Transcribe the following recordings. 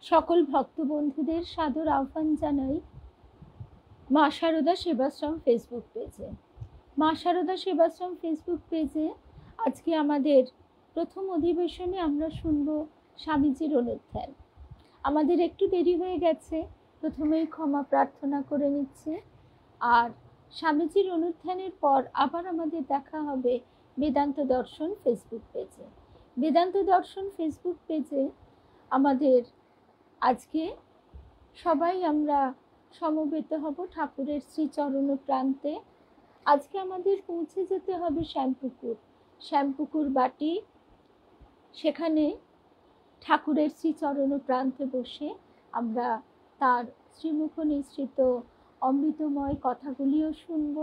সকল ভক্ত বন্ধুদের সাদর আহ্বান জানাই মা শারদা সেবাশ্রম ফেসবুক পেজে। মা শারদা সেবাশ্রম ফেসবুক পেজে আজকে আমাদের প্রথম অধিবেশনে আমরা শুনব স্বামীজির অনুধ্যান। আমাদের একটু দেরি হয়ে গেছে, প্রথমেই ক্ষমা প্রার্থনা করে নিচ্ছি। আর স্বামীজির অনুধ্যানের পর আবার আমাদের দেখা হবে বেদান্ত দর্শন ফেসবুক পেজে। বেদান্ত দর্শন ফেসবুক পেজে আমাদের আজকে সবাই আমরা সমবেত হব ঠাকুরের শ্রীচরণ প্রান্তে। আজকে আমাদের পৌঁছে যেতে হবে শ্যামপুকুর বাটি। সেখানে ঠাকুরের শ্রীচরণ প্রান্তে বসে আমরা তার শ্রীমুখ নিঃসৃত অমৃতময় কথাগুলিও শুনব।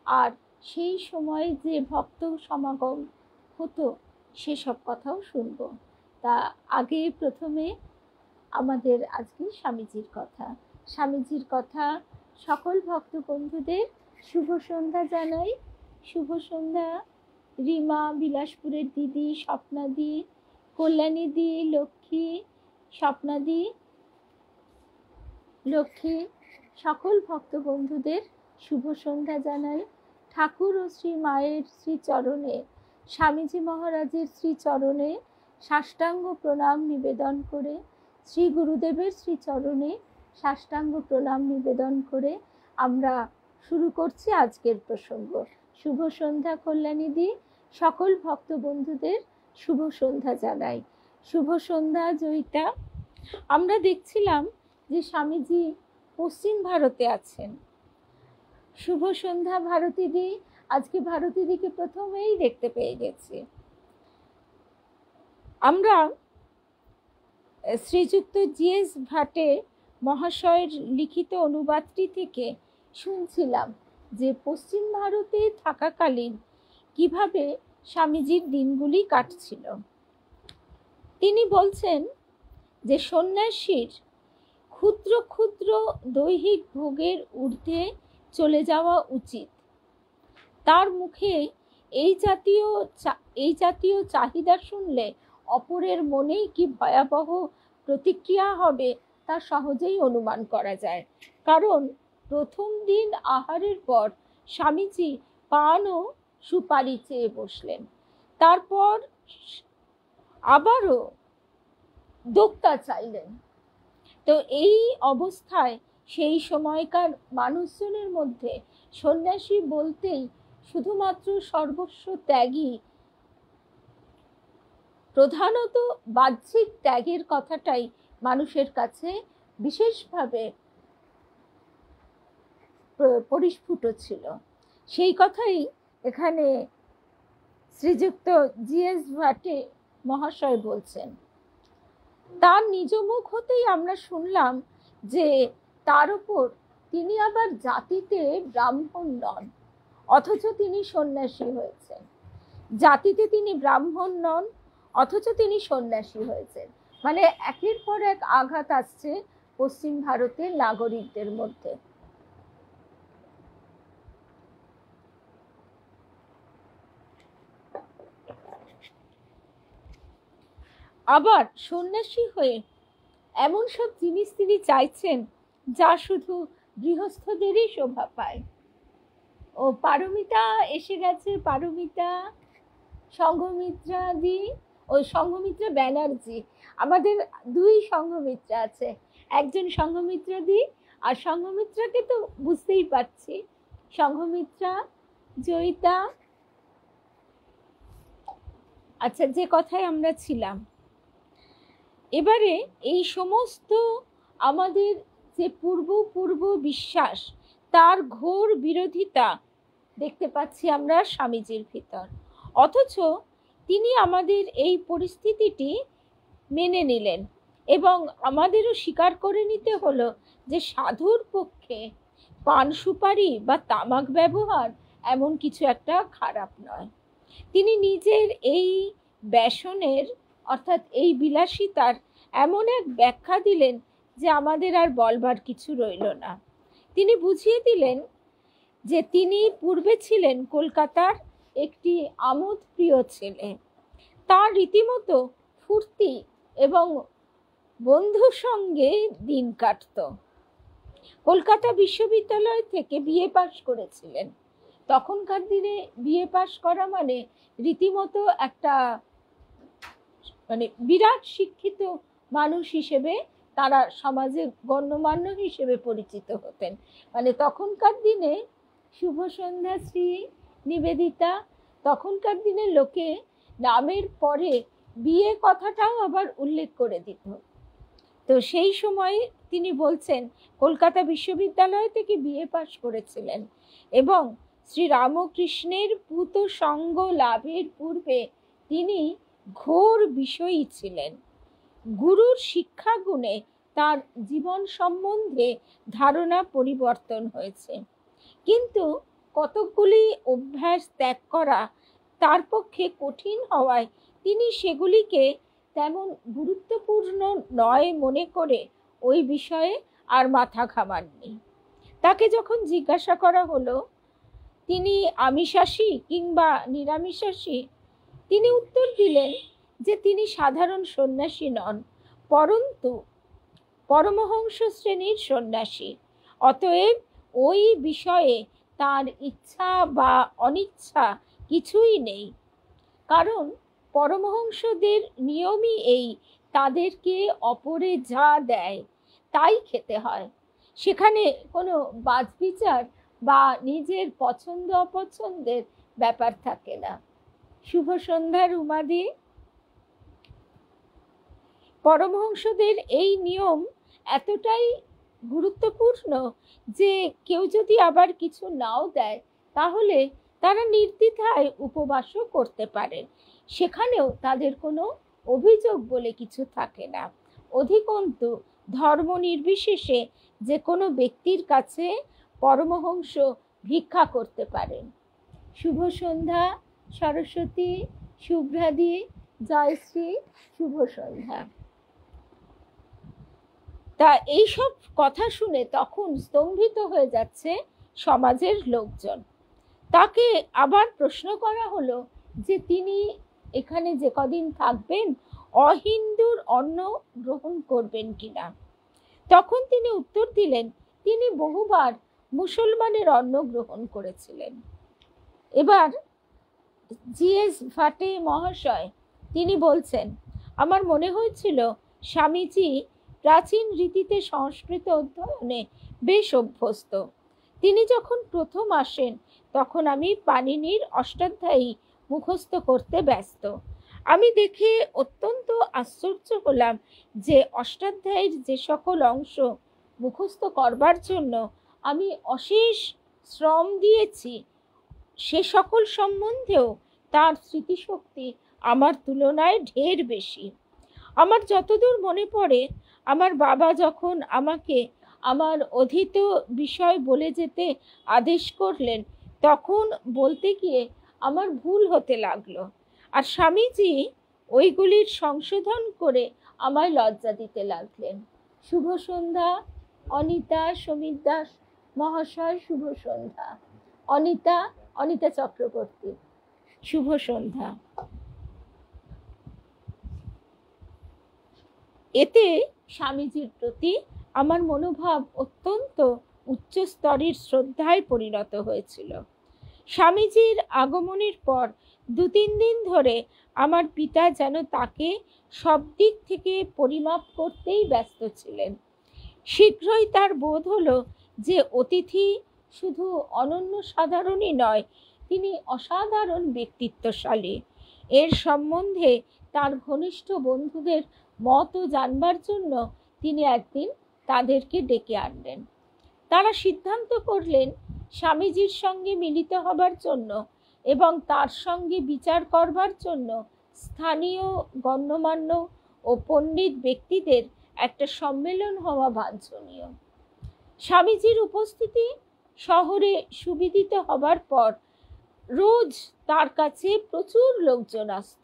আর সেই সময় যে ভক্ত সমাগম হতো সেসব কথাও শুনব। তা আগে প্রথমে আমাদের আজকে স্বামীজির কথা সকল ভক্ত বন্ধুদের শুভ সন্ধ্যা জানাই। শুভ সন্ধ্যা রিমা, বিলাসপুরের দিদি, স্বপ্নাদি, কল্যাণীদি, লক্ষ্মী, স্বপ্নাদি, লক্ষ্মী, সকল ভক্ত বন্ধুদের শুভ সন্ধ্যা জানাই। ঠাকুর ও শ্রী মায়ের শ্রীচরণে, স্বামীজি মহারাজের শ্রীচরণে সাষ্টাঙ্গ প্রণাম নিবেদন করে, শ্রী গুরুদেবের শ্রীচরণে সাষ্টাঙ্গ প্রণাম নিবেদন করে আমরা শুরু করছি আজকের প্রসঙ্গ। শুভ সন্ধ্যা কল্যাণীদি, সকল ভক্ত বন্ধুদের শুভ সন্ধ্যা জানাই। শুভ সন্ধ্যা জয়িতা। আমরা দেখছিলাম যে স্বামীজি পশ্চিম ভারতে আছেন। শুভ সন্ধ্যা ভারতীদি। আজকে ভারতীদিকে প্রথমেই দেখতে পেয়ে গেছি। আমরা শ্রীযুক্ত জিএস ভাটে মহাশয়ের লিখিত অনুবাদটি থেকে শুনছিলাম যে পশ্চিম ভারতে থাকাকালীন কিভাবে স্বামীজির দিনগুলি কাটছিল। তিনি বলছেন যে সন্ন্যাসীর ক্ষুদ্র ক্ষুদ্র দৈহিক ভোগের ঊর্ধ্বে চলে যাওয়া উচিত। তার মুখে এই জাতীয় চাহিদা শুনলে অপরের মনেই কি ভয়াবহ প্রতিক্রিয়া হবে তা সহজেই অনুমান করা যায়। কারণ প্রথম দিন আহারের পর স্বামীজি পান ও সুপারি চেয়ে বসলেন। তারপর আবারও দোক্তা চাইলেন। তো এই অবস্থায় সেই সময়কার মানুষজনের মধ্যে সন্ন্যাসী বলতেই শুধুমাত্র সর্বস্ব ত্যাগী, প্রধানত বাহ্যিক ত্যাগের কথাটাই মানুষের কাছে বিশেষভাবে পরিস্ফুট ছিল। সেই কথাই এখানে শ্রীযুক্ত জিএস ভাটে মহাশয় বলছেন। তার নিজ মুখ হতেই আমরা শুনলাম যে তার উপর তিনি আবার জাতিতে ব্রাহ্মণ নন, অথচ তিনি সন্ন্যাসী হয়েছেন। জাতিতে তিনি ব্রাহ্মণ নন, অথচ তিনি সন্ন্যাসী হয়েছেন। মানে একের পর এক আঘাত আসছে পশ্চিম ভারতের নাগরিকদের মধ্যে। আবার সন্ন্যাসী হয়ে এমন সব জিনিস তিনি চাইছেন যা শুধু গৃহস্থদেরই শোভা পায়। ও পারমিতা এসে গেছে, পারমিতা, সংঘমিত্রা দি, ওই সংঘমিত্রা ব্যানার্জি। আমাদের দুই সংঘমিত্রা আছে, একজন সংঘমিত্রা দি, আর সংঘমিত্রাকে তো বুঝতেই পারছি, সংঘমিত্রা, জয়িতা। আচ্ছা, যে কথায় আমরা ছিলাম, এবারে এই সমস্ত আমাদের যে পূর্ব বিশ্বাস তার ঘোর বিরোধিতা দেখতে পাচ্ছি আমরা স্বামীজির ভিতর। অথচ তিনি আমাদের এই পরিস্থিতিটি মেনে নিলেন এবং আমাদেরও স্বীকার করে নিতে হলো যে সাধুর পক্ষে পান সুপারি বা তামাক ব্যবহার এমন কিছু একটা খারাপ নয়। তিনি নিজের এই ব্যসনের অর্থাৎ এই বিলাসিতার এমন এক ব্যাখ্যা দিলেন যে আমাদের আর বলবার কিছু রইল না। তিনি বুঝিয়ে দিলেন যে তিনি পূর্বে ছিলেন কলকাতার একটি আমোদ প্রিয় ছেলে। তার রীতিমতো ফুর্তি এবং বন্ধুর সঙ্গে দিন কাটত। কলকাতা বিশ্ববিদ্যালয় থেকে বিএ পাশ করেছিলেন। তখনকার দিনে বিএ পাশ করা মানে রীতিমতো একটা বিরাট শিক্ষিত মানুষ হিসেবে তারা সমাজে গণ্যমান্য হিসেবে পরিচিত হতেন। তখনকার দিনে শুভ সন্ধ্যা শ্রী নিবেদিতা, তখনকার দিনে লোকে নামের পরে বিয়ে কথাটাও আবার উল্লেখ করে দিত। তো সেই সময় তিনি বলছেন কলকাতা বিশ্ববিদ্যালয় থেকে বিএ পাশ করেছিলেন এবং শ্রী রামকৃষ্ণের পূত সঙ্গ লাভের পূর্বে তিনি ঘোর বিষয়ী ছিলেন। গুরুর শিক্ষা গুণে তার জীবন সম্বন্ধে ধারণা পরিবর্তন হয়েছে, কিন্তু কতকগুলি অভ্যাস ত্যাগ করা তার পক্ষে কঠিন হওয়ায় তিনি সেগুলিকে তেমন গুরুত্বপূর্ণ নয় মনে করে ওই বিষয়ে আর মাথা ঘামাননি। তাকে যখন জিজ্ঞাসা করা হলো তিনি আমিষাশী কিংবা নিরামিষাশী, তিনি উত্তর দিলেন যে তিনি সাধারণ সন্ন্যাসী নন, পরন্তু পরমহংস শ্রেণীর সন্ন্যাসী। অতএব ওই বিষয়ে তার ইচ্ছা বা অনিচ্ছা কিছুই নেই, কারণ পরমহংসদের নিয়মই এই, তাদেরকে অপরে যা দেয় তাই খেতে হয়, সেখানে কোনো বাছবিচার বা নিজের পছন্দ অপছন্দের ব্যাপার থাকে না। শুভ সন্ধ্যা রুমাদি। পরমহংসদের এই নিয়ম এতটাই গুরুত্বপূর্ণ যে কেউ যদি আবার কিছু নাও দেয় তাহলে তারা নির্দ্বিধায় উপবাসও করতে পারেন, সেখানেও তাদের কোনো অভিযোগ বলে কিছু থাকে না। অধিকন্তু ধর্ম নির্বিশেষে যে কোনো ব্যক্তির কাছে পরমহংস ভিক্ষা করতে পারেন। শুভ সন্ধ্যা সরস্বতী, শুভ্রাদি, জয়শ্রী, শুভ সন্ধ্যা। তা এইসব কথা শুনে তখন স্তম্ভিত হয়ে যাচ্ছে সমাজের লোকজন। তাকে আবার প্রশ্ন করা হলো যে তিনি এখানে যে কদিন থাকবেন অহিন্দুর অন্ন গ্রহণ করবেন কিনা। তখন তিনি উত্তর দিলেন তিনি বহুবার মুসলমানের অন্ন গ্রহণ করেছিলেন। এবার জিএস ভাটে মহাশয় তিনি বলছেন, আমার মনে হয়েছিল স্বামীজি প্রাচীন রীতিতে সংস্কৃত অধ্যয়নে বেশ অভ্যস্ত। তিনি যখন প্রথম আসেন তখন আমি পাণিনির অষ্টাধ্যায়ী মুখস্থ করতে ব্যস্ত। আমি দেখে অত্যন্ত আশ্চর্য হলাম যে অষ্টাধ্যায়ীর যে সকল অংশ মুখস্থ করবার জন্য আমি অশেষ শ্রম দিয়েছি সে সকল সম্বন্ধেও তার স্মৃতিশক্তি আমার তুলনায় ঢের বেশি। আমার যতদূর মনে পড়ে আমার বাবা যখন আমাকে আমার অধীত বিষয় বলে যেতে আদেশ করলেন তখন বলতে গিয়ে আমার ভুল হতে লাগলো, আর স্বামীজি ওইগুলির সংশোধন করে আমায় লজ্জা দিতে লাগলেন। শুভ সন্ধ্যা অনিতা সমীর দাস মহাশয়, শুভ সন্ধ্যা। অনিতা চক্রবর্তী, শুভ সন্ধ্যা। এতে স্বামীজির প্রতি আমার মনোভাব অত্যন্ত উচ্চ স্তরের শ্রদ্ধায় পরিণত হয়েছিল। স্বামীজির আগমনের পর 2-3 দিন ধরে আমার পিতা যেন তাকে সব দিক থেকে পরিমাপ করতেই ব্যস্ত ছিলেন। শীঘ্রই তার বোধ হলো যে অতিথি শুধু অনন্য সাধারণই নয়, তিনি অসাধারণ ব্যক্তিত্বশালী। এর সম্বন্ধে তার ঘনিষ্ঠ বন্ধুদের মতও জানবার জন্য তিনি একদিন তাদেরকে ডেকে আনলেন। তারা সিদ্ধান্ত করলেন স্বামীজির সঙ্গে মিলিত হবার জন্য এবং তার সঙ্গে বিচার করবার জন্য স্থানীয় গণ্যমান্য ও পণ্ডিত ব্যক্তিদের একটা সম্মেলন হওয়া বাঞ্ছনীয়। স্বামীজির উপস্থিতি শহরে সুবিদিত হবার পর রোজ তার কাছে প্রচুর লোকজন আসত।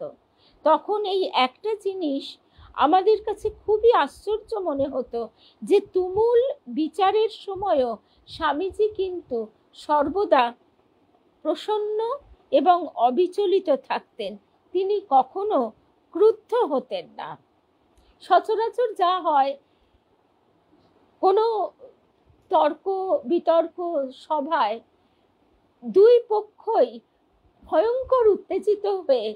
তখন এই একটা জিনিস আমাদের কাছে খুবই আশ্চর্য মনে হতো যে তুমুল বিচারের সময়ও স্বামীজি কিন্তু সর্বদা প্রসন্ন এবং অবিচলিত থাকতেন, তিনি কখনো ক্রুদ্ধ হতেন না। সচরাচর যা হয়, কোনো তর্ক বিতর্ক সভায় দুই পক্ষই ভয়ঙ্কর উত্তেজিত হয়ে,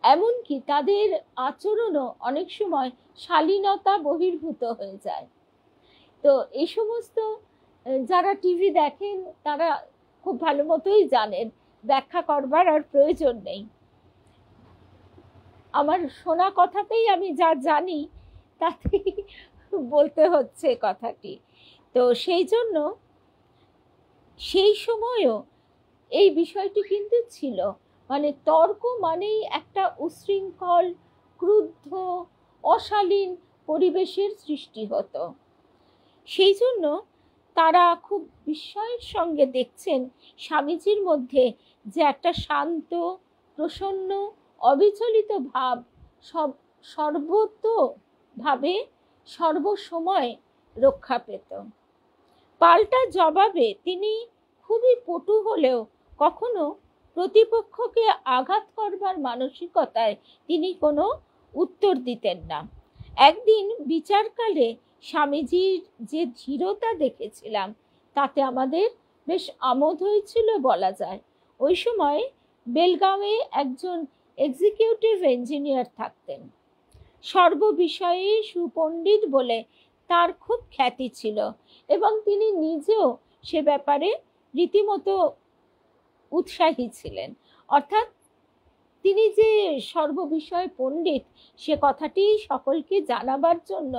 এমনকি তাদের আচরণও অনেক সময় শালীনতা বহির্ভূত হয়ে যায়। তো এই সমস্ত যারা টিভি দেখেন তারা খুব ভালো মতোই জানেন, ব্যাখ্যা করবার আর প্রয়োজন নেই। আমার শোনা কথাতেই আমি যা জানি তাতেই বলতে হচ্ছে কথাটি। তো সেই জন্য সেই সময়ও এই বিষয়টি কিন্তু ছিল, মানে তর্ক মানেই একটা উশৃঙ্খল, ক্রুদ্ধ, অশালীন পরিবেশের সৃষ্টি হতো। সেই জন্য তারা খুব বিস্ময়ের সঙ্গে দেখছেন স্বামীজির মধ্যে যে একটা শান্ত, প্রসন্ন, অবিচলিত ভাব সর্বতোভাবে সর্বসময় রক্ষা পেত। পাল্টা জবাবে তিনি খুবই পটু হলেও কখনো প্রতিপক্ষকে আঘাত করবার মানসিকতায় তিনি কোনো উত্তর দিতেন না। একদিন বিচারকালে স্বামীজির যে ধীরতা দেখেছিলাম তাতে আমাদের বেশ আমোদ হয়েছিল বলা যায়। ওই সময় বেলগাঁওয়ে একজন এক্সিকিউটিভ ইঞ্জিনিয়ার থাকতেন। সর্ববিষয়ে সুপণ্ডিত বলে তার খুব খ্যাতি ছিল এবং তিনি নিজেও সে ব্যাপারে রীতিমতো উৎসাহী ছিলেন। অর্থাৎ তিনি যে সর্ববিষয়ে পণ্ডিত সে কথাটি সকলকে জানাবার জন্য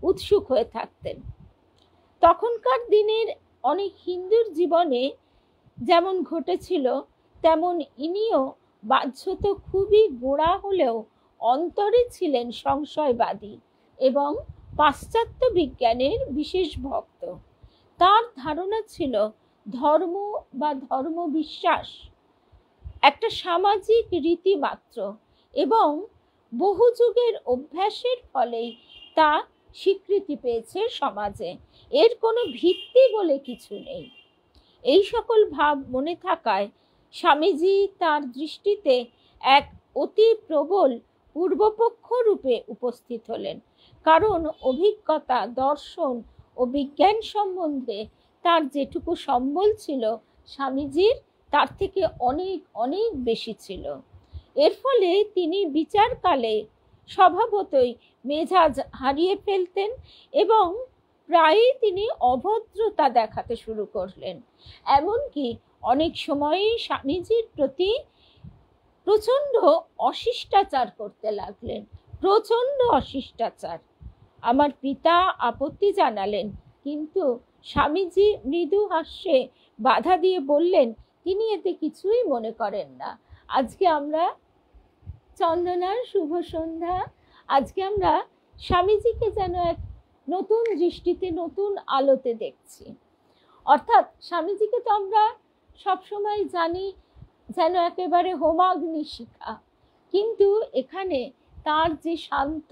উৎসুক হয়ে থাকতেন। তখনকার দিনের অনেক হিন্দুর জীবনে যেমন ঘটেছিল তেমন ইনিও বাহ্যত খুবই গোঁড়া হলেও অন্তরে ছিলেন সংশয়বাদী এবং পাশ্চাত্য বিজ্ঞানের বিশেষ ভক্ত। তার ধারণা ছিল ধর্ম বা ধর্মবিশ্বাস একটা সামাজিক রীতি মাত্র এবং বহু যুগের অভ্যাসের ফলেই তা স্বীকৃতি পেয়েছে সমাজে, এর কোনো ভিত্তি বলে কিছু নেই। এই সকল ভাব মনে থাকায় স্বামীজি তার দৃষ্টিতে এক অতি প্রবল পূর্বপক্ষ রূপে উপস্থিত হলেন, কারণ অভিজ্ঞতা, দর্শন ও বিজ্ঞান সম্বন্ধে তার যেটুকু সম্বল ছিল স্বামীজির তার থেকে অনেক অনেক বেশি ছিল। এর ফলে তিনি বিচারকালে স্বভাবতই মেজাজ হারিয়ে ফেলতেন এবং প্রায়ই তিনি অভদ্রতা দেখাতে শুরু করলেন। এমনকি অনেক সময়ই স্বামীজির প্রতি প্রচণ্ড অশিষ্টাচার করতে লাগলেন, প্রচণ্ড অশিষ্টাচার। আমার পিতা আপত্তি জানালেন, কিন্তু স্বামীজি মৃদু হাস্যে বাধা দিয়ে বললেন তিনি এতে কিছুই মনে করেন না। আজকে আমরা চন্দনার শুভ সন্ধ্যা, আজকে আমরা স্বামীজিকে যেন এক নতুন দৃষ্টিতে, নতুন আলোতে দেখছি। অর্থাৎ স্বামীজিকে তো আমরা সবসময় জানি যেন একেবারে হোমাগ্নি শিখা, কিন্তু এখানে তার যে শান্ত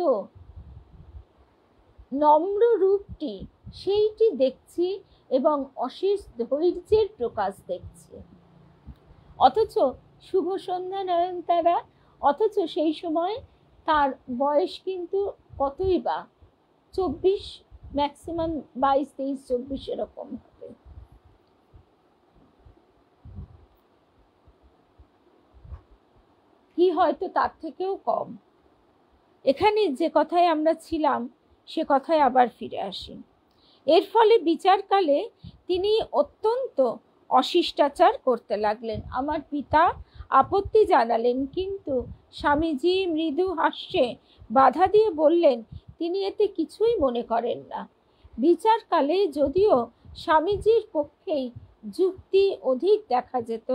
নম্র রূপটি সেইটি দেখছি এবং অশেষ ধৈর্যের প্রকাশ দেখছি। অথচ শুভ সন্ধ্যা নয়নতারা, অথচ সেই সময় তার বয়স কিন্তু কতই বা 24, ম্যাক্সিমাম 22, 23, 24 এরকম হবে। কি হয়তো তার থেকেও কম। এখানে যে কথায় আমরা ছিলাম সে কথায় আবার ফিরে আসি। এর ফলে বিচারকালে তিনি অত্যন্ত অশিষ্টাচার করতে লাগলেন। আমার পিতা আপত্তি জানালেন, কিন্তু স্বামীজি মৃদু হাস্যে বাধা দিয়ে বললেন তিনি এতে কিছুই মনে করেন না। বিচারকালে যদিও স্বামীজির পক্ষেই যুক্তি অধিক দেখা যেত,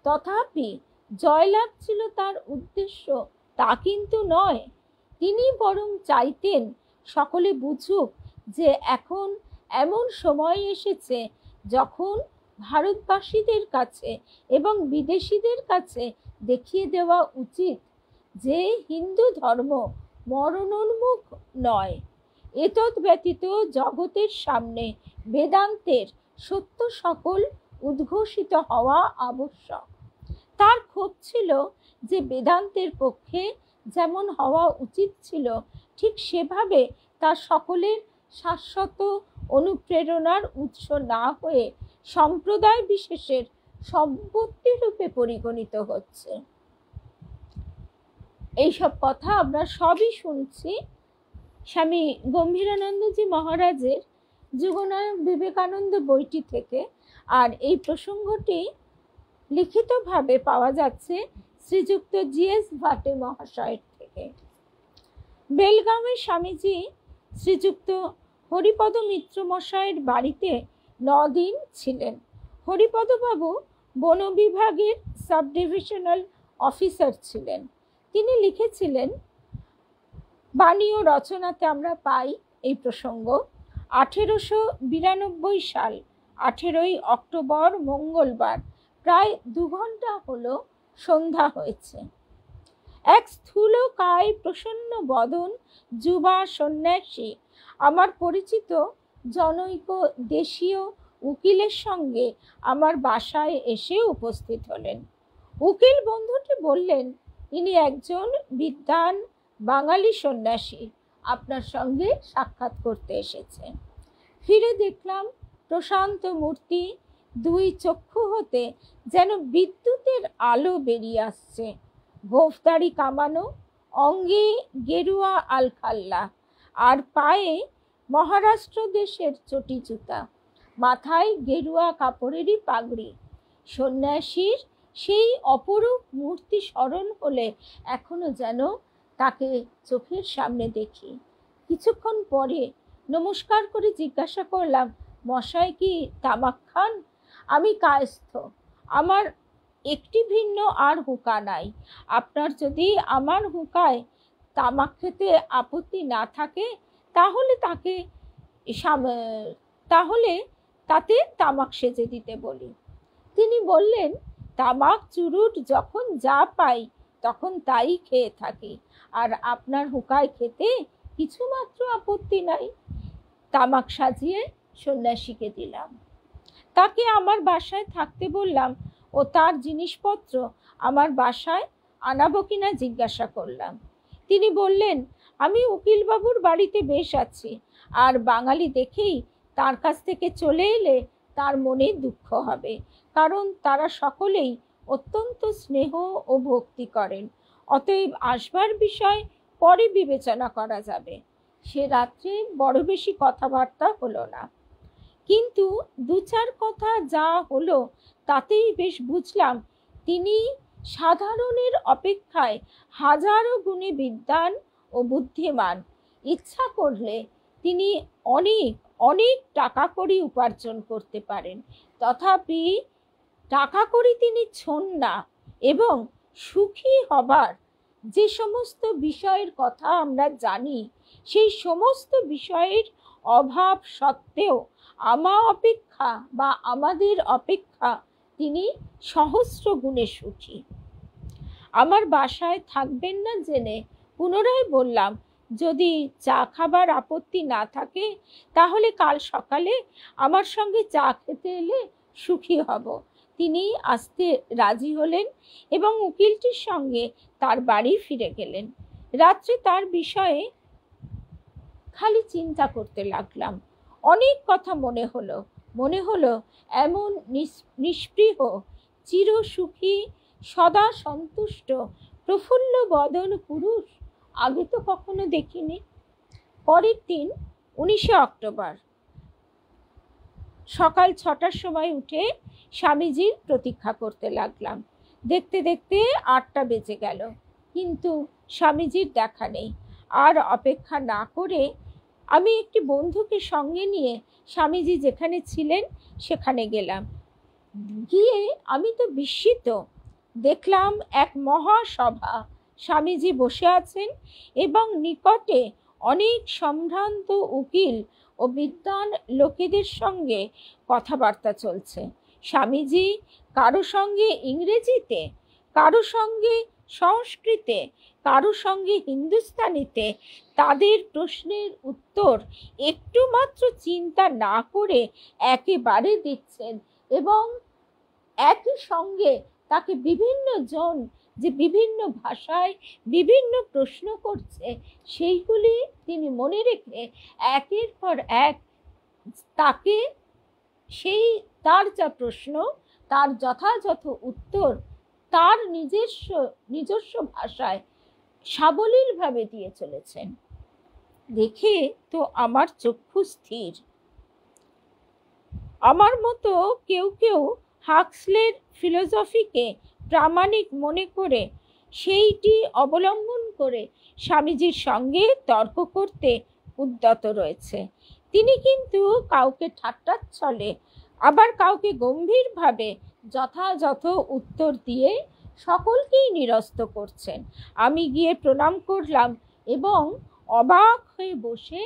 তথাপি জয়লাভ ছিল তার উদ্দেশ্য তা কিন্তু নয়। তিনি বরং চাইতেন সকলে বুঝুক যে এখন এমন সময় এসেছে যখন ভারতবাসীদের কাছে এবং বিদেশিদের কাছে দেখিয়ে দেওয়া উচিত যে হিন্দু ধর্ম মরণোন্মুখ নয়। এতদ ব্যতীত জগতের সামনে বেদান্তের সত্য সকল উদ্ঘোষিত হওয়া আবশ্যক। তার ক্ষোভ ছিল যে বেদান্তের পক্ষে যেমন হওয়া উচিত ছিল ঠিক সেভাবে তা সকলের শাশ্বত অনুপ্রেরণার উৎস না হয়ে সম্প্রদায় বিশেষের সম্পত্তি রূপে পরিগণিত হচ্ছে। এইসব কথা আমরা সবই শুনছি স্বামী গম্ভীরানন্দজি মহারাজের যুগনায়ক বিবেকানন্দ বইটি থেকে। আর এই প্রসঙ্গটি লিখিতভাবে পাওয়া যাচ্ছে শ্রীযুক্ত জিএস ভাটে মহাশয়ের থেকে। বেলগাঁওয়ে স্বামীজি শ্রীযুক্ত হরিপদ মিত্র মশাইয়ের বাড়িতে 9 দিন ছিলেন। হরিপদবাবু বন বিভাগের সাব ডিভিশনাল অফিসার ছিলেন। তিনি লিখেছিলেন, বাণী ও রচনাতে আমরা পাই এই প্রসঙ্গ, 1892 সাল 18ই অক্টোবর মঙ্গলবার প্রায় 2 ঘন্টা হলো সন্ধ্যা হয়েছে। এক স্থূলকায় প্রসন্ন বদন যুবা সন্ন্যাসী আমার পরিচিত জনৈক দেশীয় উকিলের সঙ্গে আমার বাসায় এসে উপস্থিত হলেন। উকিল বন্ধুটি বললেন, ইনি একজন বিদ্বান বাঙালি সন্ন্যাসী আপনার সঙ্গে সাক্ষাৎ করতে এসেছেন। ফিরে দেখলাম প্রশান্ত মূর্তি, 2 চক্ষু হতে যেন বিদ্যুতের আলো বেরিয়ে আসছে। গোঁফদাড়ি কামানো, অঙ্গে গেরুয়া আলখাল্লা, আর পায়ে মহারাষ্ট্র দেশের চটি জুতা, মাথায় গেরুয়া কাপড়েরই পাগড়ি। সন্ন্যাসীর সেই অপরূপ মূর্তি স্মরণ হলে এখনো যেন তাকে চোখের সামনে দেখি। কিছুক্ষণ পরে নমস্কার করে জিজ্ঞাসা করলাম, মশাই কি তামাক খান? আমি কায়স্থ, আমার একটি ভিন্ন আর হুঁকা নাই। আপনার যদি আমার হুঁকায় তামাক খেতে আপত্তি না থাকে তাহলে তাতে তামাক সেজে দিতে বলি। তিনি বললেন, তামাক চুরুট যখন যা পাই তখন তাই খেয়ে থাকি, আর আপনার হুঁকায় খেতে কিছুমাত্র আপত্তি নাই। তামাক সাজিয়ে সন্ন্যাসীকে দিলাম। তাকে আমার বাসায় থাকতে বললাম ও তার জিনিসপত্র আমার বাসায় আনাবো কিনা জিজ্ঞাসা করলাম। তিনি বললেন, আমি উকিলবাবুর বাড়িতে বেশ আছি, আর বাঙালি দেখেই তার কাছ থেকে চলে এলে তার মনে দুঃখ হবে, কারণ তারা সকলেই অত্যন্ত স্নেহ ও ভক্তি করেন। অতএব আসবার বিষয় পরে বিবেচনা করা যাবে। সে রাত্রে বড় বেশি কথাবার্তা হলো না, কিন্তু 2-4 কথা যা হলো তাতেই বেশ বুঝলাম তিনি সাধারণের অপেক্ষায় হাজারো গুণে বিদ্বান ও বুদ্ধিমান। ইচ্ছা করলে তিনি অনেক অনেক টাকা কড়ি উপার্জন করতে পারেন, তথাপি টাকা কড়ি তিনি ছোন না। এবং সুখী হবার যে সমস্ত বিষয়ের কথা আমরা জানি, সেই সমস্ত বিষয়ের অভাব সত্ত্বেও আমাদের অপেক্ষা তিনি সহস্র গুণে সুখী। আমার বাসায় থাকবেন না জেনে পুনরায় বললাম, যদি চা খাবার আপত্তি না থাকে তাহলে কাল সকালে আমার সঙ্গে চা খেতে এলে সুখী হব। তিনি আসতে রাজি হলেন এবং উকিলটির সঙ্গে তার বাড়ি ফিরে গেলেন। রাত্রে তার বিষয়ে খালি চিন্তা করতে লাগলাম। অনেক কথা মনে হলো এমন নিষ্পৃহ, চিরসুখী, সদা সন্তুষ্ট, প্রফুল্ল বদন পুরুষ আগে তো কখনো দেখিনি। পরের দিন 19শে অক্টোবর সকাল 6টার সময় উঠে স্বামীজির প্রতীক্ষা করতে লাগলাম। দেখতে দেখতে 8টা বেজে গেল, কিন্তু স্বামীজির দেখা নেই। আর অপেক্ষা না করে আমি একটি বন্ধুকে সঙ্গে নিয়ে স্বামীজি যেখানে ছিলেন সেখানে গেলাম। গিয়ে আমি তো বিস্মিত, দেখলাম এক মহাসভা। স্বামীজি বসে আছেন এবং নিকটে অনেক সম্ভ্রান্ত উকিল ও বিদ্বান লোকেদের সঙ্গে কথাবার্তা চলছে। স্বামীজি কারো সঙ্গে ইংরেজিতে, কারো সঙ্গে সংস্কৃতে, কারো সঙ্গে হিন্দুস্তানিতে তাদের প্রশ্নের উত্তর একটু মাত্র চিন্তা না করে একেবারে দিচ্ছেন, এবং একই সঙ্গে তাকে বিভিন্ন জন যে বিভিন্ন ভাষায় বিভিন্ন প্রশ্ন করছে, সেইগুলি তিনি মনে রেখে একের পর এক তাকে তার যা প্রশ্ন তার যথাযথ উত্তর তার নিজস্ব ভাষায় সাবলীলভাবে দিয়ে চলেছেন। দেখে তো আমার চক্ষু স্থির। আমার মতো কেউ কেউ হাক্সলের ফিলোসফিকে প্রামাণিক মনে করে সেইটি অবলম্বন করে স্বামীজির সঙ্গে তর্ক করতে উদ্যত রয়েছে। তিনি কিন্তু কাউকে ঠাট্টার ছলে আবার কাউকে গম্ভীরভাবে যথাযথ উত্তর দিয়ে সকলকেই নিরস্ত করছেন। আমি গিয়ে প্রণাম করলাম এবং অবাক হয়ে বসে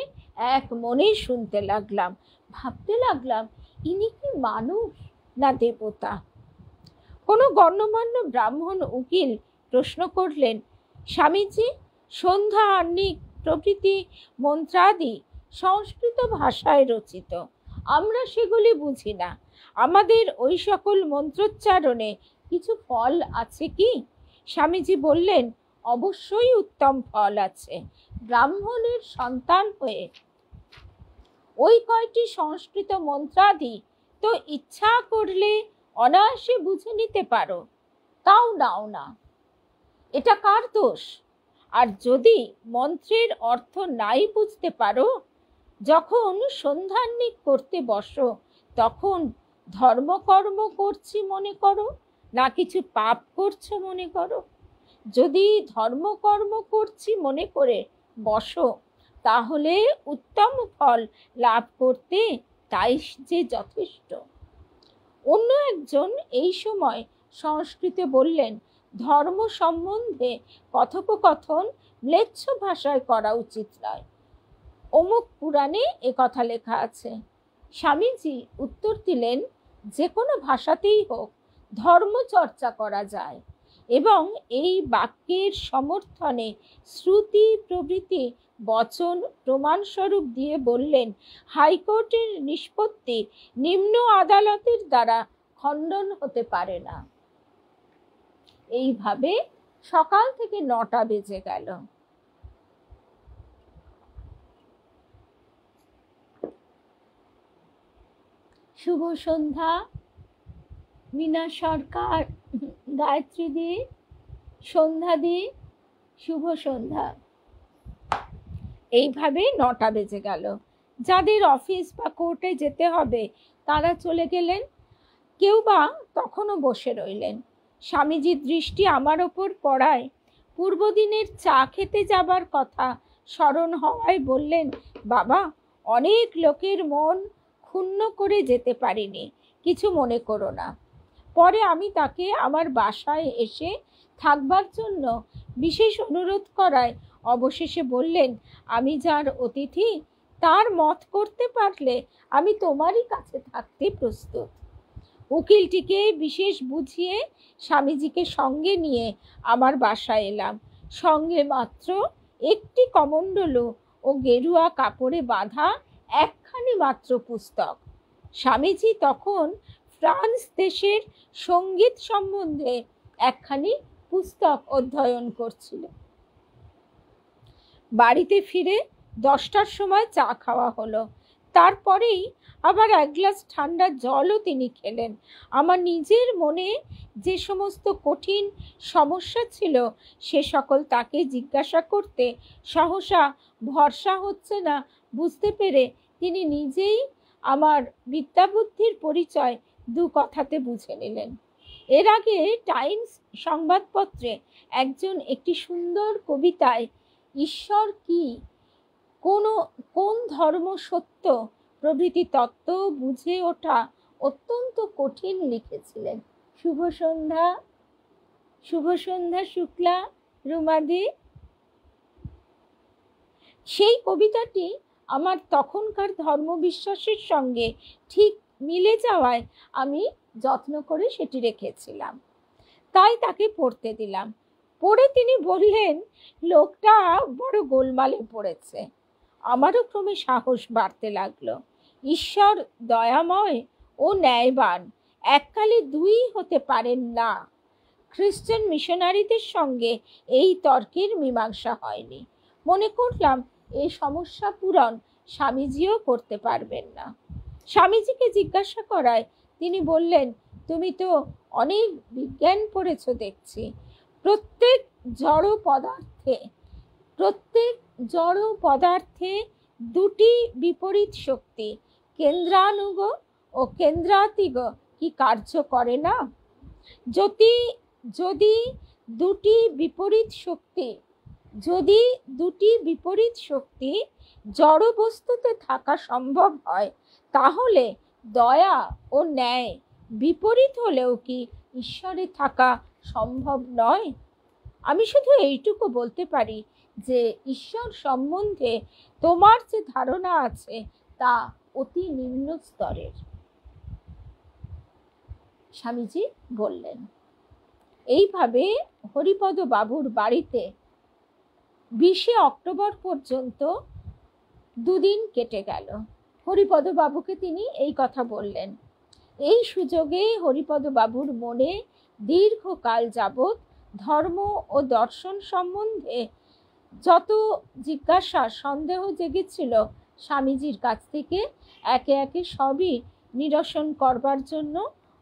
এক মনে শুনতে লাগলাম। ভাবতে লাগলাম, ইনি কি মানুষ না দেবতা? কোনো গণ্যমান্য ব্রাহ্মণ উকিল প্রশ্ন করলেন, স্বামীজি, সন্ধ্যা আহ্নিক প্রভৃতি মন্ত্রাদি সংস্কৃত ভাষায় রচিত, আমরা সেগুলি বুঝি না। আমাদের ওই সকল মন্ত্রোচ্চারণে কিছু ফল আছে কি? স্বামীজি বললেন, অবশ্যই উত্তম ফল আছে। ব্রাহ্মণের সন্তান হয়ে ওই কয়টি সংস্কৃত মন্ত্রাদি তো ইচ্ছা করলে অনায়াসে বুঝে নিতে পারো, তাও নাও না। এটা কার দোষ? আর যদি মন্ত্রের অর্থ নাই বুঝতে পারো, যখন সন্ধান্বিক করতে বসো তখন ধর্মকর্ম করছি মনে করো না কিছু পাপ করছো মনে করো? যদি ধর্মকর্ম করছি মনে করে বসো, তাহলে উত্তম ফল লাভ করতে তাই যে যথেষ্ট। অন্য একজন এই সময় সংস্কৃতে বললেন, ধর্ম সম্বন্ধে কথোপকথন ম্লেচ্ছ ভাষায় করা উচিত নয়। অমুক পুরাণে একথা লেখা আছে। স্বামীজি উত্তর দিলেন, যে কোনো ভাষাতেই হোক ধর্ম চর্চা করা যায়, এবং এই বাক্যের সমর্থনে শ্রুতি প্রভৃতি বচন প্রমাণস্বরূপ দিয়ে বললেন, হাইকোর্টের নিষ্পত্তি নিম্ন আদালতের দ্বারা খণ্ডন হতে পারে না। এইভাবে সকাল থেকে 9টা বেজে গেল। শুভ সন্ধ্যা। মিনা সরকার, গায়ত্রী দি, সন্ধ্যা দি, শুভ সন্ধ্যা। এইভাবে 9টা বেজে গেল। যাদের অফিস বা কোর্টে যেতে হবে তারা চলে গেলেন, কেউ বা তখনও বসে রইলেন। স্বামীজির দৃষ্টি আমার ওপর পড়ায় পূর্বদিনের চা খেতে যাবার কথা স্মরণ হওয়ায় বললেন, বাবা, অনেক লোকের মন ক্ষুণ্ণ করে যেতে পারিনি, কিছু মনে করো না। পরে আমি তাকে আমার বাসায় এসে থাকবার জন্য বিশেষ অনুরোধ করায় অবশেষে বললেন, আমি যার অতিথি তার মত করতে পারলে আমি তোমারই কাছে থাকতে প্রস্তুত। উকিলটিকে বিশেষ বুঝিয়ে স্বামীজিকে সঙ্গে নিয়ে আমার বাসায় এলাম। সঙ্গে মাত্র একটি কমণ্ডলু ও গেরুয়া কাপড়ে বাঁধা একখানি মাত্র পুস্তক। স্বামীজি তখন ফ্রান্স দেশের সঙ্গীত সম্বন্ধে একখানি পুস্তক অধ্যয়ন করছিল। বাড়িতে ফিরে 10টার সময় চা খাওয়া হলো। তারপরেই আবার এক গ্লাস ঠান্ডা জলও তিনি খেলেন। আমার নিজের মনে যে সমস্ত কঠিন সমস্যা ছিল সে সকল তাকে জিজ্ঞাসা করতে সহসা ভরসা হচ্ছে না বুঝতে পেরে তিনি নিজেই আমার বিদ্যাবুদ্ধির পরিচয় 2 কথাতে বুঝে নিলেন। এর আগে টাইমস সংবাদপত্রে একজন একটি সুন্দর কবিতায় ঈশ্বর কি, কোন ধর্ম সত্য প্রভৃতি তত্ত্ব বুঝে ওঠা অত্যন্ত কঠিন লিখেছিলেন। শুভ সন্ধ্যা। শুভ সন্ধ্যা শুক্লা, রুমাদি। সেই কবিতাটি আমার তখনকার ধর্মবিশ্বাসের সঙ্গে ঠিক মিলে যাওয়ায় আমি যত্ন করে সেটি রেখেছিলাম, তাই তাকে পড়তে দিলাম। পড়ে তিনি বললেন, লোকটা বড় গোলমালে পড়েছে। আমারও ক্রমে সাহস বাড়তে লাগলো। ঈশ্বর দয়াময় ও ন্যায়বান, এককালে 2 হতে পারেন না, খ্রিস্টান মিশনারিদের সঙ্গে এই তর্কের মীমাংসা হয়নি। মনে করলাম এই সমস্যা পূরণ স্বামীজিও করতে পারবেন না। স্বামীজিকে জিজ্ঞাসা করায় তিনি বললেন, তুমি তো অনেক বিজ্ঞান পড়েছ দেখছি। প্রত্যেক জড় পদার্থে দুটি বিপরীত শক্তি, কেন্দ্রানুগ ও কেন্দ্রাতিগ, কি কার্য করে না? যদি দুটি বিপরীত শক্তি জড় বস্তুতে থাকা সম্ভব হয়, তাহলে দয়া ও ন্যায় বিপরীত হলেও কি ঈশ্বরে থাকা সম্ভব নয়? আমি শুধু এইটুকু বলতে পারি যে ঈশ্বর সম্বন্ধে তোমার যে ধারণা আছে তা অতি নিম্ন স্তরের। স্বামীজি বললেন। এইভাবে হরিপদ বাবুর বাড়িতে 20শে অক্টোবর পর্যন্ত দুদিন কেটে গেল। হরিপদ বাবুকে তিনি এই কথা বললেন। এই সুযোগে হরিপদ বাবুর মনে দীর্ঘকাল যাবৎ ধর্ম ও দর্শন সম্বন্ধে যত জিজ্ঞাসা সন্দেহ জেগেছিল, স্বামীজির কাছ থেকে একে একে সবই নিরসন করবার জন্য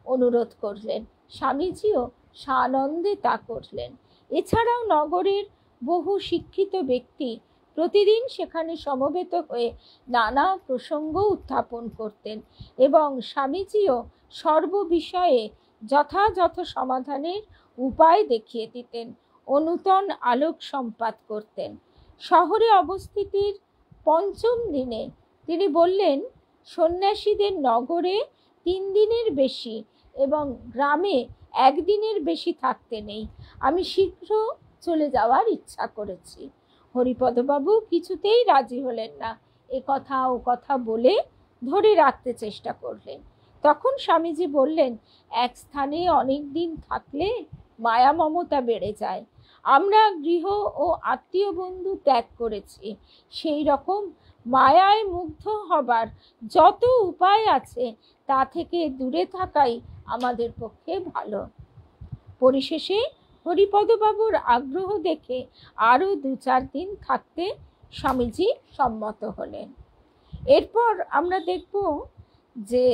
অনুরোধ করলেন। স্বামীজিও সানন্দে তা করলেন। এছাড়াও নগরের বহু শিক্ষিত ব্যক্তি প্রতিদিন সেখানে সমবেত হয়ে নানা প্রসঙ্গ উত্থাপন করতেন এবং স্বামীজিও সর্ববিষয়ে যথাযথ সমাধানের উপায় দেখিয়ে দিতেন ও নূতন আলোক সম্পাদ করতেন। শহরে অবস্থিতির ৫ম দিনে তিনি বললেন, সন্ন্যাসীদের নগরে ৩ দিনের বেশি এবং গ্রামে 1 দিনের বেশি থাকতে নেই। আমি শীঘ্র চলে যাওয়ার ইচ্ছা করেছি। হরিপদবাবু কিছুতেই রাজি হলেন না। এ কথা ও কথা বলে ধরে রাখতে চেষ্টা করলেন। তখন স্বামীজি বললেন, এক স্থানে অনেক দিন থাকলে মায়া মমতা বেড়ে যায়। আমরা গৃহ ও আত্মীয় বন্ধু ত্যাগ করেছি, সেই রকম মায়ায় মুগ্ধ হবার যত উপায় আছে তা থেকে দূরে থাকাই আমাদের পক্ষে ভালো। পরিশেষে হরিপদবাবুর আগ্রহ দেখে আরও 2-4 দিন থাকতে স্বামীজি সম্মত হলেন। এরপর আমরা দেখব যে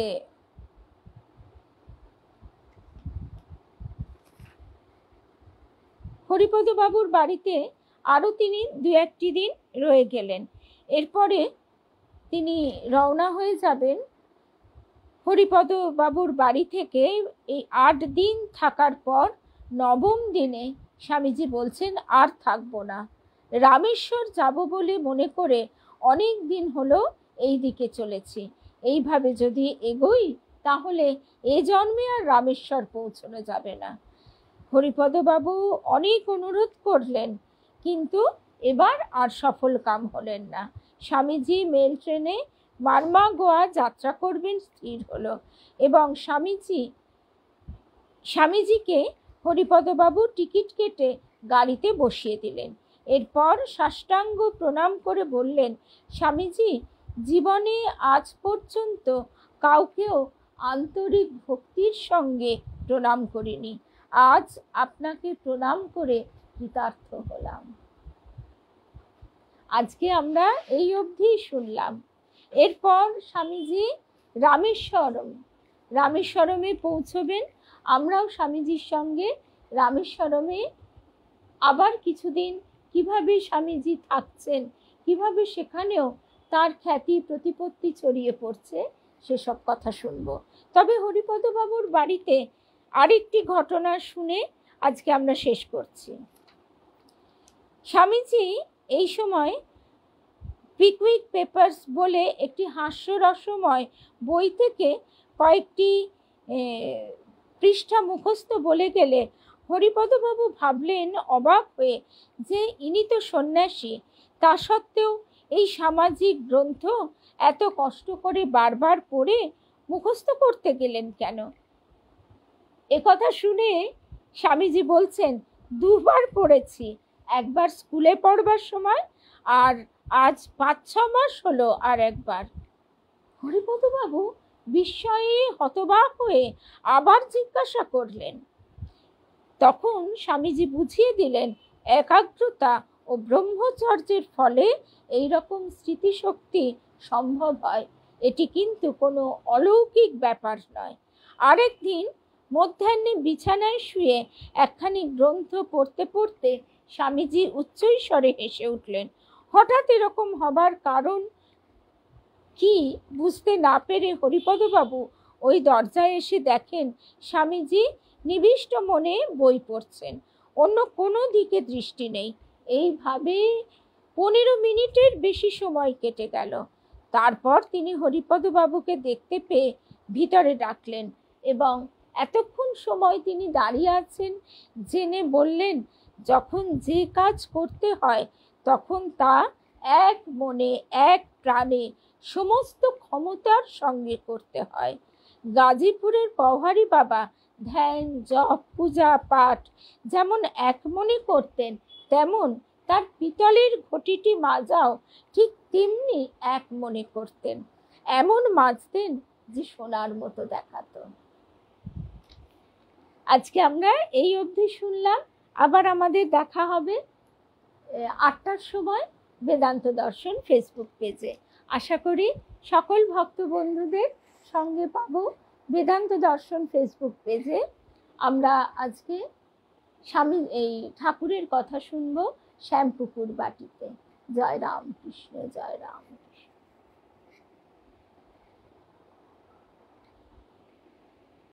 হরিপদবাবুর বাড়িতে আরও তিনি 2-1টি দিন রয়ে গেলেন। এরপরে তিনি রওনা হয়ে যাবেন। হরিপদবাবুর বাড়ি থেকে এই 8 দিন থাকার পর 9ম দিনে স্বামীজি বলছেন, আর থাকবো না, রামেশ্বর যাব বলে মনে করে অনেক দিন হলো এই দিকে চলেছি। এইভাবে যদি এগোই তাহলে এ জন্মে আর রামেশ্বর পৌঁছানো যাবে না। হরিপদবাবু অনেক অনুরোধ করলেন, কিন্তু এবার আর সফল কাম হলেন না। স্বামীজি মেল ট্রেনে মারমা গোয়া যাত্রা করবেন স্থির হলো এবং স্বামীজিকে হরিপদবাবু টিকিট কেটে গাড়িতে বসিয়ে দিলেন। এরপর সাষ্টাঙ্গ প্রণাম করে বললেন, স্বামীজি, জীবনে আজ পর্যন্ত কাউকেও আন্তরিক ভক্তির সঙ্গে প্রণাম করিনি। আজ আপনাকে প্রণাম করে কৃতার্থ হলাম। আজকে আমরা এই অবধি শুনলাম। এরপর স্বামীজি রামেশ্বরমে পৌঁছবেন। আমরাও স্বামীজির সঙ্গে রামেশ্বরমে আবার কিছুদিন কিভাবে স্বামীজি থাকছেন, কিভাবে সেখানেও তার খ্যাতি প্রতিপত্তি ছড়িয়ে পড়ছে, সেসব কথা শুনব। তবে হরিপদবাবুর বাড়িতে আরেকটি ঘটনা শুনে আজকে আমরা শেষ করছি। স্বামীজি এই সময় পিকউইক পেপার্স বলে একটি হাস্যরসময় বই থেকে কয়েকটি পৃষ্ঠা মুখস্থ বলে গেলে হরিপদবাবু ভাবলেন অবাক হয়ে যে ইনি তো সন্ন্যাসী, তা সত্ত্বেও এই সামাজিক গ্রন্থ এত কষ্ট করে বারবার পড়ে মুখস্থ করতে গেলেন কেন? একথা শুনে স্বামীজি বলছেন, 2 বার পড়েছি, একবার স্কুলে পড়বার সময় আর আজ 5-6 মাস হলো আর একবার। হরিপদবাবু বিস্ময়ে হতবাক হয়ে আবার জিজ্ঞাসা করলেন, তখন স্বামীজি বুঝিয়ে দিলেন একাগ্রতা ও ব্রহ্মচর্যের ফলে এই রকম স্মৃতিশক্তি সম্ভব হয়, এটি কিন্তু কোনো অলৌকিক ব্যাপার নয়। আরেকদিন মধ্যাহ্নে বিছানায় শুয়ে একখানি গ্রন্থ পড়তে পড়তে স্বামীজি উচ্চস্বরে হেসে উঠলেন। হঠাৎ এরকম হবার কারণ কি বুঝতে না পেরে হরিপদবাবু ওই দরজায় এসে দেখেন স্বামীজি নিবিষ্ট মনে বই পড়ছেন, অন্য কোনো দিকে দৃষ্টি নেই। এইভাবে 15 মিনিটের বেশি সময় কেটে গেল। তারপর তিনি হরিপদবাবুকে দেখতে পেয়ে ভিতরে ডাকলেন এবং এতক্ষণ সময় তিনি দাঁড়িয়ে আছেন জেনে বললেন, যখন যে কাজ করতে হয় তখন তা এক মনে এক প্রাণে সমস্ত ক্ষমতার সঙ্গে করতে হয়। গাজীপুরের পওহারী বাবা ধ্যান, জপ, পূজা পাঠ যেমন এক মনে করতেন, তেমন তার পিতলের ঘটিটি মাজাও ঠিক তেমনি এক মনে করতেন। এমন মাজতেন যে সোনার মতো দেখাতো। আজকে আমরা এই অবধি শুনলাম। আবার আমাদের দেখা হবে 8টার সময় বেদান্ত দর্শন ফেসবুক পেজে। আশা করি সকল ভক্ত বন্ধুদের সঙ্গে পাবো বেদান্ত দর্শন ফেসবুক পেজে। আমরা আজকে স্বামী এই ঠাকুরের কথা শুনবো শ্যামপুকুর বাটিতে। জয় রাম কৃষ্ণ, জয় রাম।